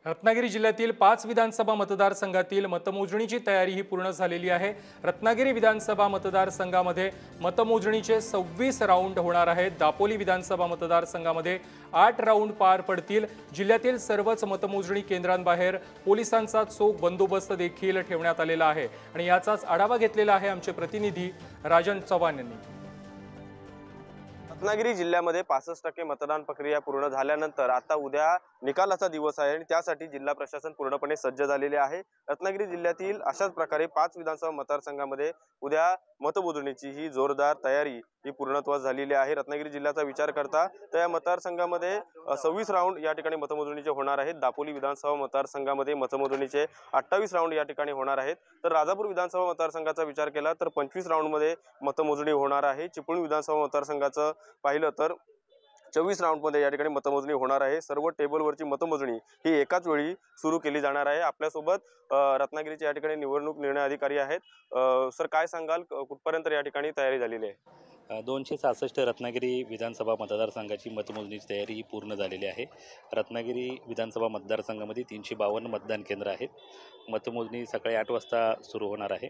रत्नागिरी जिल्ह्यातील 5 विधानसभा मतदारसंघातील मतमोजणीची तयारी ही पूर्ण झालेली आहे। रत्नागिरी विधानसभा मतदारसंघामध्ये मतमोजणीचे 26 राऊंड होणार आहेत। दापोली विधानसभा मतदारसंघामध्ये 8 राऊंड पार पडतील। जिल्ह्यातील सर्वच मतमोजणी केंद्रांबाहेर पोलिसांचा चोख बंदोबस्त देखील ठेवण्यात आलेला आहे आणि याचाच आढावा घेतलेला आहे आमचे प्रतिनिधी राजन चव्हाण यांनी। रत्नागिरी जिल्ह्यामध्ये 65% मतदान प्रक्रिया पूर्ण झाल्यानंतर आता उद्या निकालाचा दिवस आहे आणि त्यासाठी जिल्हा प्रशासन पूर्णपणे सज्ज झालेले आहे। रत्नागिरी जिल्ह्यातील अशाच प्रकारे 5 विधानसभा मतदारसंघामध्ये उद्या मतमोजणीची ही जोरदार तयारी ही पूर्णत्वास झालेली आहे। रत्नागिरी जिल्ह्याचा विचार करता तर या मतदारसंघामध्ये 26 राऊंड या ठिकाणी मतमोजणीचे होणार आहेत। दापोली विधानसभा मतदारसंघामध्ये मतमोजणीचे 28 राऊंड या ठिकाणी होणार आहेत। तर राजापूर विधानसभा मतदारसंघाचा विचार केला तर 25 राऊंडमध्ये मतमोजणी होणार आहे। चिपळूण विधानसभा मतदारसंघाचं पाहिलं तर 24 राऊंडमध्ये या ठिकाणी मतमोजणी होणार आहे। सर्व टेबलवरची मतमोजणी ही एकाच वेळी सुरू केली जाणार आहे। आपल्यासोबत रत्नागिरीचे या ठिकाणी निवडणूक निर्णय अधिकारी आहेत। सर काय सांगाल, कुठपर्यंत या ठिकाणी तयारी झालेली आहे? 266 रत्नागिरी विधानसभा मतदारसंघाची मतमोजणीची तयारी ही पूर्ण झालेली आहे। रत्नागिरी विधानसभा मतदारसंघामध्ये 352 मतदान केंद्र आहेत। मतमोजणी सकाळी 8 वाजता सुरू होणार आहे।